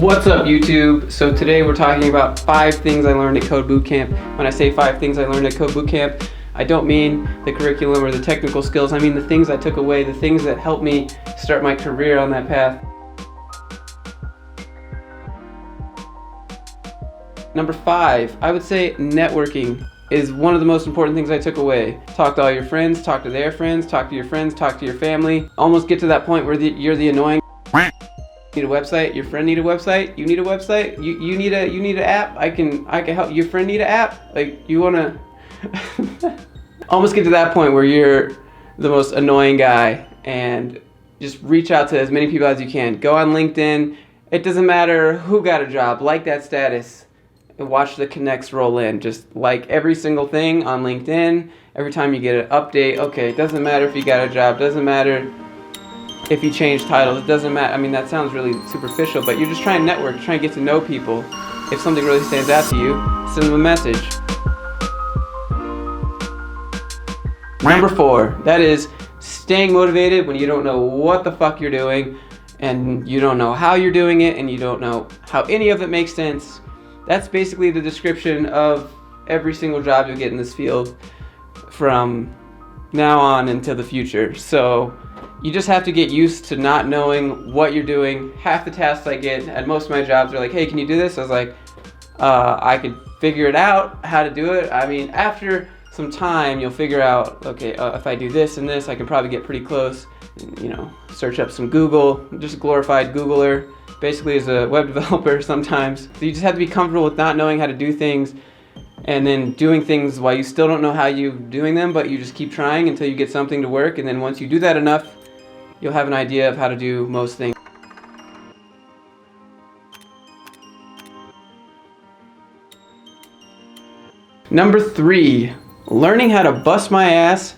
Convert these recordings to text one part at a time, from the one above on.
What's up, YouTube? So today we're talking about 5 things I learned at Code Bootcamp. When I say 5 things I learned at Code Bootcamp, I don't mean the curriculum or the technical skills. I mean the things I took away, the things that helped me start my career on that path. Number 5, I would say networking is one of the most important things I took away. Talk to all your friends, talk to their friends, talk to your friends, talk to your family. Almost get to that point where you're the annoying. Need a website, your friend need a website, you need a website, you need an app, I can help your friend need an app. Like, you wanna almost get to that point where you're the most annoying guy, and just reach out to as many people as you can. Go on LinkedIn. It doesn't matter who got a job, like that status and watch the connects roll in. Just like every single thing on LinkedIn. Every time you get an update, okay, it doesn't matter if you got a job, doesn't matter if you change titles, it doesn't matter. I mean, that sounds really superficial, but you're just trying to network, trying to get to know people. If something really stands out to you, send them a message. Number 4, that is staying motivated when you don't know what the fuck you're doing, and you don't know how you're doing it, and you don't know how any of it makes sense. That's basically the description of every single job you'll get in this field from now on into the future. So you just have to get used to not knowing what you're doing. Half the tasks I get at most of my jobs are like, hey, can you do this? I was like, I could figure it out, how to do it. I mean, after some time, you'll figure out, okay, if I do this and this, I can probably get pretty close. You know, search up some Google, just a glorified Googler, basically as a web developer sometimes. So you just have to be comfortable with not knowing how to do things, and then doing things while you still don't know how you're doing them, but you just keep trying until you get something to work. And then once you do that enough, you'll have an idea of how to do most things. Number 3, learning how to bust my ass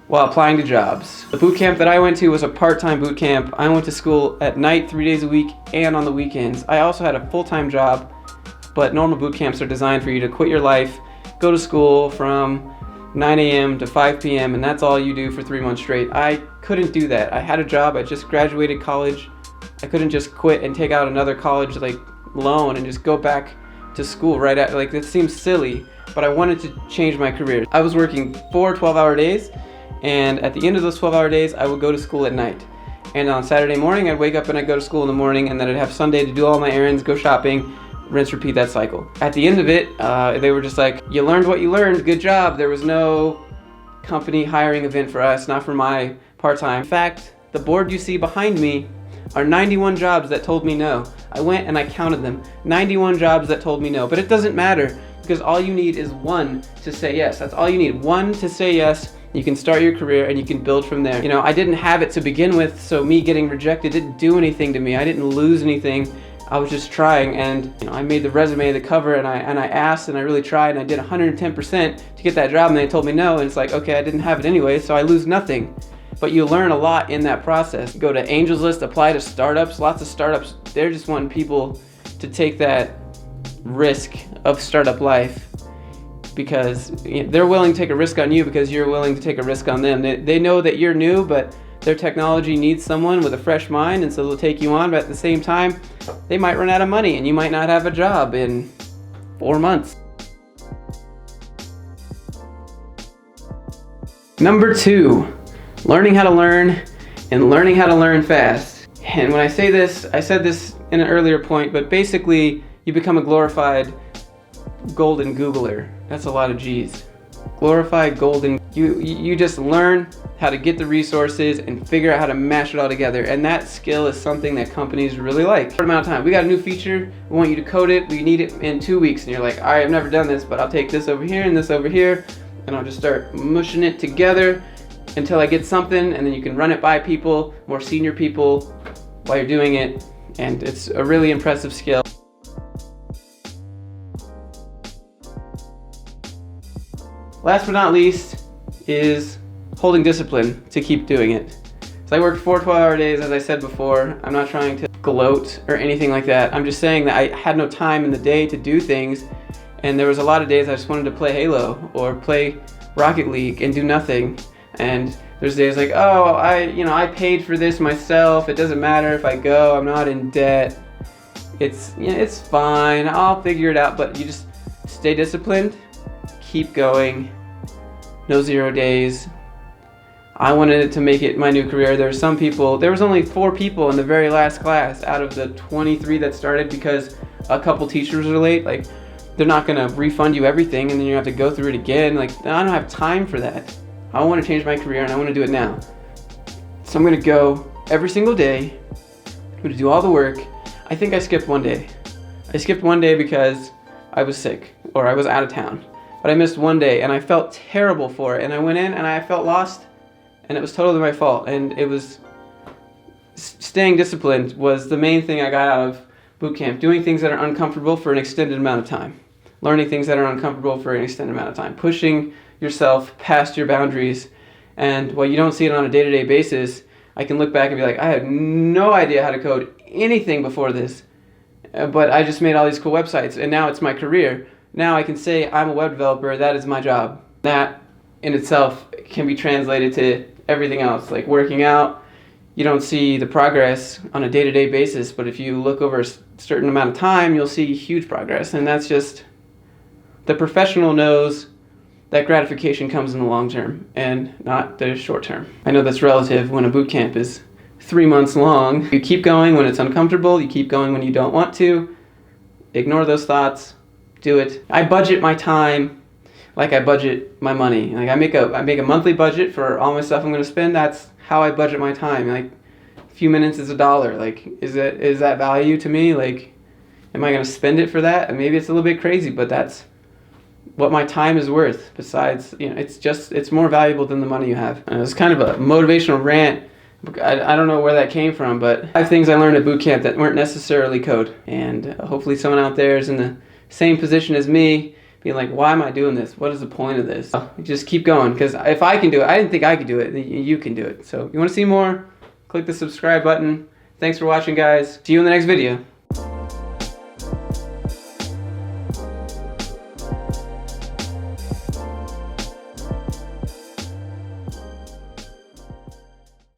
while applying to jobs. The boot camp that I went to was a part-time boot camp. I went to school at night 3 days a week and on the weekends. I also had a full-time job, but normal boot camps are designed for you to quit your life, go to school from 9 a.m. to 5 p.m. and that's all you do for 3 months straight. I couldn't do that. I had a job. I just graduated college. I couldn't just quit and take out another college loan and just go back to school right after. That seems silly, but I wanted to change my career. I was working 4 12-hour days, and at the end of those 12-hour days, I would go to school at night. And on Saturday morning, I'd wake up and I'd go to school in the morning, and then I'd have Sunday to do all my errands, go shopping, rinse, repeat that cycle. At the end of it, they were just like, you learned what you learned, good job. There was no company hiring event for us, not for my part-time. In fact, the board you see behind me are 91 jobs that told me no. I went and I counted them, 91 jobs that told me no. But it doesn't matter, because all you need is one to say yes. That's all you need, one to say yes. You can start your career and you can build from there. You know, I didn't have it to begin with, so me getting rejected didn't do anything to me. I didn't lose anything. I was just trying, and I made the resume, the cover, and I asked, and I really tried, and I did 110% to get that job, and they told me no, and it's like, okay, I didn't have it anyway, so I lose nothing. But you learn a lot in that process. Go to Angels List, apply to startups. Lots of startups, they're just wanting people to take that risk of startup life, because they're willing to take a risk on you because you're willing to take a risk on them. They know that you're new, but their technology needs someone with a fresh mind, and so they'll take you on, but at the same time, they might run out of money and you might not have a job in 4 months. Number 2, learning how to learn and learning how to learn fast. And when I say this, I said this in an earlier point, but basically you become a glorified golden Googler. That's a lot of G's. Glorified golden. You just learn how to get the resources and figure out how to mash it all together, and that skill is something that companies really like. Short amount of time. We got a new feature, we want you to code it, we need it in 2 weeks, and you're like, all right, I've never done this, but I'll take this over here and this over here, and I'll just start mushing it together until I get something, and then you can run it by people, more senior people, while you're doing it, and it's a really impressive skill. Last but not least is holding discipline to keep doing it. So I worked 4 12-hour days, as I said before. I'm not trying to gloat or anything like that. I'm just saying that I had no time in the day to do things, and there was a lot of days I just wanted to play Halo or play Rocket League and do nothing. And there's days like, oh, I paid for this myself. It doesn't matter if I go. I'm not in debt. it's fine, I'll figure it out, but you just stay disciplined, keep going, no 0 days. I wanted to make it my new career. There was only 4 people in the very last class out of the 23 that started because a couple teachers are late. Like, they're not gonna refund you everything and then you have to go through it again. Like, I don't have time for that. I wanna change my career and I wanna do it now. So I'm gonna go every single day. I'm gonna do all the work. I think I skipped one day. I skipped one day because I was sick or I was out of town. But I missed one day and I felt terrible for it. And I went in and I felt lost and it was totally my fault. And it was, staying disciplined was the main thing I got out of boot camp. Doing things that are uncomfortable for an extended amount of time. Learning things that are uncomfortable for an extended amount of time. Pushing yourself past your boundaries. And while you don't see it on a day-to-day basis, I can look back and be like, I had no idea how to code anything before this, but I just made all these cool websites and now it's my career. Now I can say I'm a web developer, that is my job. That in itself can be translated to everything else, like working out. You don't see the progress on a day-to-day basis, but if you look over a certain amount of time, you'll see huge progress. And that's just, the professional knows that gratification comes in the long term and not the short term. I know that's relative when a boot camp is 3 months long. You keep going when it's uncomfortable, you keep going when you don't want to. Ignore those thoughts, do it. I budget my time like I budget my money. Like I make a monthly budget for all my stuff I'm gonna spend. That's how I budget my time. Like a few minutes is $1. Like is that value to me? Like, am I gonna spend it for that? And maybe it's a little bit crazy, but that's what my time is worth. Besides, it's more valuable than the money you have. And it's kind of a motivational rant. I don't know where that came from, but 5 things I learned at boot camp that weren't necessarily code. And hopefully someone out there is in the same position as me, being like, why am I doing this? What is the point of this? Just keep going, because if I can do it, I didn't think I could do it, you can do it. So if you want to see more, click the subscribe button. Thanks for watching, guys. See you in the next video.